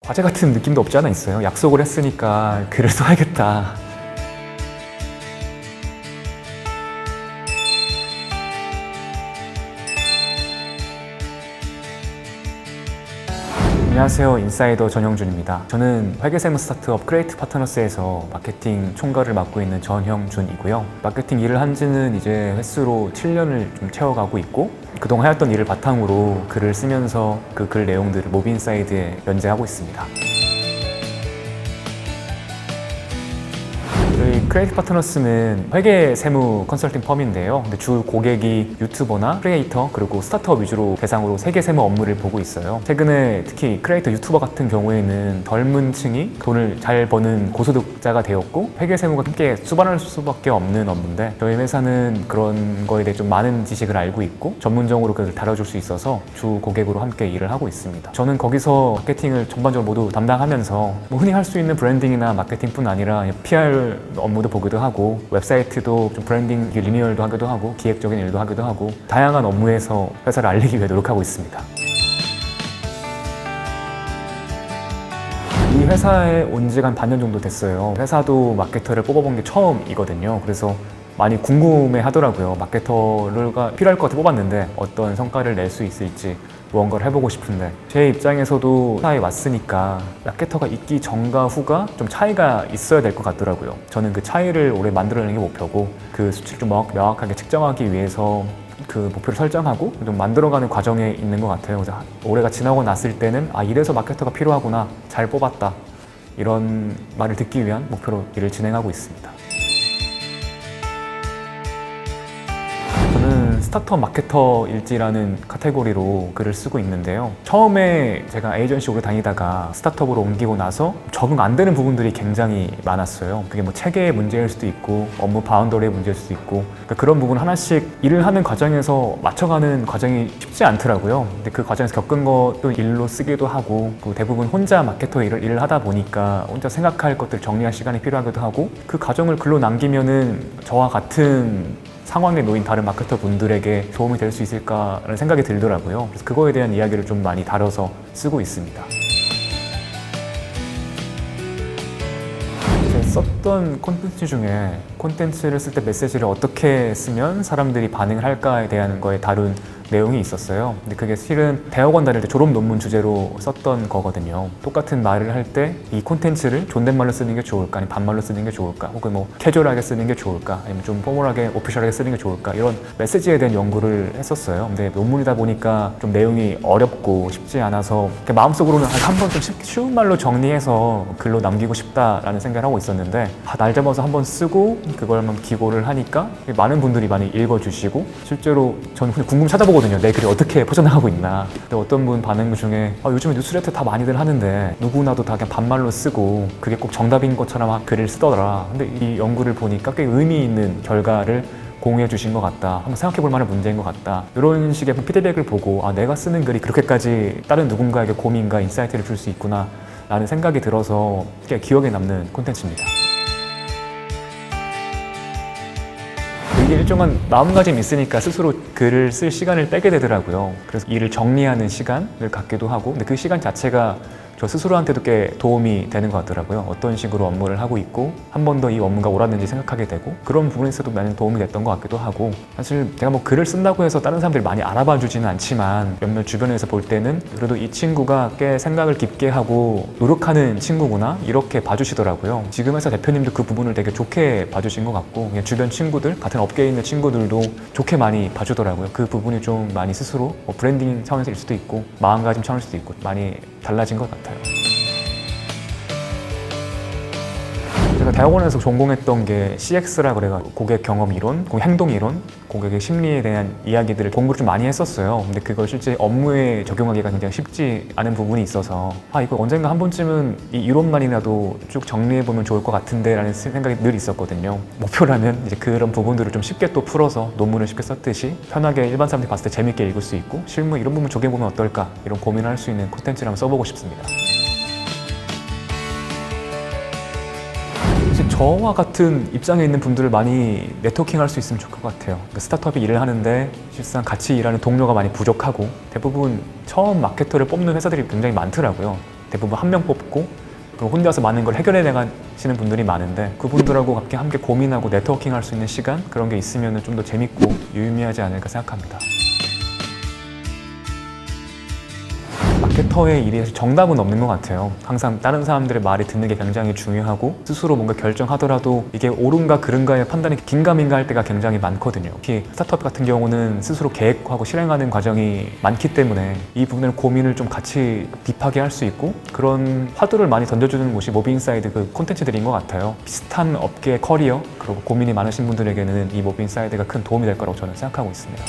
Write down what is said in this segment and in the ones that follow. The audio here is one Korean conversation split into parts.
과제 같은 느낌도 없지 않아 있어요. 약속을 했으니까 글을 써야겠다. 안녕하세요. 인사이더 전형준입니다. 저는 회계세무 스타트업 크리에이트 파트너스에서 마케팅 총괄을 맡고 있는 전형준이고요. 마케팅 일을 한 지는 이제 횟수로 7년을 좀 채워가고 있고, 그동안 해왔던 일을 바탕으로 글을 쓰면서 그 글 내용들을 모비인사이드에 연재하고 있습니다. 저희 크리에이트 파트너스는 회계 세무 컨설팅 펌인데요. 근데 주 고객이 유튜버나 크리에이터 그리고 스타트업 위주로 대상으로 세계 세무 업무를 보고 있어요. 최근에 특히 크리에이터 유튜버 같은 경우에는 젊은 층이 돈을 잘 버는 고소득자가 되었고 회계 세무가 함께 수반할 수밖에 없는 업무인데, 저희 회사는 그런 거에 대해 좀 많은 지식을 알고 있고 전문적으로 그걸 다뤄줄 수 있어서 주 고객으로 함께 일을 하고 있습니다. 저는 거기서 마케팅을 전반적으로 모두 담당하면서 흔히 할 수 있는 브랜딩이나 마케팅뿐 아니라 PR 업무도 보기도 하고, 웹사이트도 좀 브랜딩 리뉴얼도 하기도 하고, 기획적인 일도 하기도 하고, 다양한 업무에서 회사를 알리기 위해 노력하고 있습니다. 이 회사에 온 지가 한 반년 정도 됐어요. 회사도 마케터를 뽑아본 게 처음이거든요. 그래서 많이 궁금해 하더라고요. 마케터가 필요할 것 같아 뽑았는데 어떤 성과를 낼 수 있을지 무언가를 해보고 싶은데, 제 입장에서도 회사에 왔으니까 마케터가 있기 전과 후가 좀 차이가 있어야 될 것 같더라고요. 저는 그 차이를 올해 만들어내는 게 목표고, 그 수치를 좀 명확하게 측정하기 위해서 그 목표를 설정하고 좀 만들어가는 과정에 있는 것 같아요. 그래서 올해가 지나고 났을 때는 이래서 마케터가 필요하구나, 잘 뽑았다, 이런 말을 듣기 위한 목표로 일을 진행하고 있습니다. 저는 스타트업 마케터 일지라는 카테고리로 글을 쓰고 있는데요. 처음에 제가 에이전시 오래 다니다가 스타트업으로 옮기고 나서 적응 안 되는 부분들이 굉장히 많았어요. 그게 뭐 체계의 문제일 수도 있고 업무 바운더리의 문제일 수도 있고, 그러니까 그런 부분 하나씩 일을 하는 과정에서 맞춰가는 과정이 쉽지 않더라고요. 근데 그 과정에서 겪은 것도 일로 쓰기도 하고, 대부분 혼자 마케터 일을 하다 보니까 혼자 생각할 것들 정리할 시간이 필요하기도 하고, 그 과정을 글로 남기면은 저와 같은 상황에 놓인 다른 마케터 분들에게 도움이 될 수 있을까라는 생각이 들더라고요. 그래서 그거에 대한 이야기를 좀 많이 다뤄서 쓰고 있습니다. 썼던 콘텐츠 중에 콘텐츠를 쓸 때 메시지를 어떻게 쓰면 사람들이 반응을 할까에 대한 거에 다룬 내용이 있었어요. 근데 그게 실은 대학원 다닐 때 졸업 논문 주제로 썼던 거거든요. 똑같은 말을 할 때 이 콘텐츠를 존댓말로 쓰는 게 좋을까, 아니면 반말로 쓰는 게 좋을까, 혹은 뭐 캐주얼하게 쓰는 게 좋을까, 아니면 좀 포멀하게 오피셜하게 쓰는 게 좋을까, 이런 메시지에 대한 연구를 했었어요. 근데 논문이다 보니까 좀 내용이 어렵고 쉽지 않아서 마음속으로는 한번 좀 쉬운 말로 정리해서 글로 남기고 싶다라는 생각을 하고 있었는데, 날 잡아서 한번 쓰고 그걸 한번 기고를 하니까 많은 분들이 많이 읽어주시고, 실제로 저는 궁금 찾아보거든요. 내 글이 어떻게 퍼져나가고 있나. 근데 어떤 분 반응 중에 요즘에 뉴스레터 다 많이들 하는데 누구나도 다 그냥 반말로 쓰고 그게 꼭 정답인 것처럼 글을 쓰더라. 근데 이 연구를 보니까 꽤 의미 있는 결과를 공유해 주신 것 같다, 한번 생각해 볼 만한 문제인 것 같다, 이런 식의 피드백을 보고 내가 쓰는 글이 그렇게까지 다른 누군가에게 고민과 인사이트를 줄 수 있구나 라는 생각이 들어서 꽤 기억에 남는 콘텐츠입니다. 이게 일정한 마음가짐이 있으니까 스스로 글을 쓸 시간을 빼게 되더라고요. 그래서 일을 정리하는 시간을 갖기도 하고, 근데 그 시간 자체가 저 스스로한테도 꽤 도움이 되는 것 같더라고요. 어떤 식으로 업무를 하고 있고 한 번 더 이 업무가 옳았는지 생각하게 되고, 그런 부분에서도 많은 도움이 됐던 것 같기도 하고, 사실 제가 뭐 글을 쓴다고 해서 다른 사람들이 많이 알아봐 주지는 않지만 몇몇 주변에서 볼 때는 그래도 이 친구가 꽤 생각을 깊게 하고 노력하는 친구구나, 이렇게 봐주시더라고요. 지금 회사 대표님도 그 부분을 되게 좋게 봐주신 것 같고, 그냥 주변 친구들, 같은 업계에 있는 친구들도 좋게 많이 봐주더라고요. 그 부분이 좀 많이 스스로 브랜딩 차원에서일 수도 있고 마음가짐 차원일 수도 있고 많이 달라진 것 같아요. 제가 대학원에서 전공했던 게 CX라 그래가지고 고객 경험 이론, 고객 행동 이론, 고객의 심리에 대한 이야기들을 공부를 좀 많이 했었어요. 근데 그걸 실제 업무에 적용하기가 굉장히 쉽지 않은 부분이 있어서 이거 언젠가 한 번쯤은 이 이론만이라도 쭉 정리해보면 좋을 것 같은데 라는 생각이 늘 있었거든요. 목표라면 이제 그런 부분들을 좀 쉽게 또 풀어서 논문을 쉽게 썼듯이 편하게 일반 사람들이 봤을 때 재밌게 읽을 수 있고, 실무 이런 부분 적용해보면 어떨까, 이런 고민을 할 수 있는 콘텐츠를 한번 써보고 싶습니다. 저와 같은 입장에 있는 분들을 많이 네트워킹 할 수 있으면 좋을 것 같아요. 스타트업에 일을 하는데 실상 같이 일하는 동료가 많이 부족하고, 대부분 처음 마케터를 뽑는 회사들이 굉장히 많더라고요. 대부분 한 명 뽑고 그럼 혼자서 많은 걸 해결해 나가시는 분들이 많은데 그분들하고 함께 고민하고 네트워킹 할 수 있는 시간 그런 게 있으면 좀 더 재밌고 유의미하지 않을까 생각합니다. 마케터의 일이 사실 정답은 없는 것 같아요. 항상 다른 사람들의 말이 듣는 게 굉장히 중요하고 스스로 뭔가 결정하더라도 이게 옳은가 그른가의 판단이 긴가민가 할 때가 굉장히 많거든요. 특히 스타트업 같은 경우는 스스로 계획하고 실행하는 과정이 많기 때문에 이 부분을 고민을 좀 같이 딥하게 할 수 있고 그런 화두를 많이 던져주는 곳이 모비인사이드 그 콘텐츠들인 것 같아요. 비슷한 업계의 커리어 그리고 고민이 많으신 분들에게는 이 모비인사이드가 큰 도움이 될 거라고 저는 생각하고 있습니다.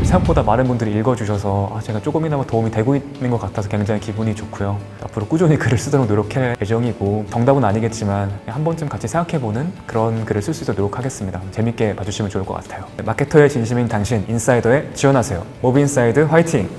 생각보다 많은 분들이 읽어주셔서 제가 조금이나마 도움이 되고 있는 것 같아서 굉장히 기분이 좋고요. 앞으로 꾸준히 글을 쓰도록 노력할 예정이고 정답은 아니겠지만 한 번쯤 같이 생각해보는 그런 글을 쓸 수 있도록 노력하겠습니다. 재밌게 봐주시면 좋을 것 같아요. 마케터의 진심인 당신 인사이더에 지원하세요. 모비인사이드 화이팅!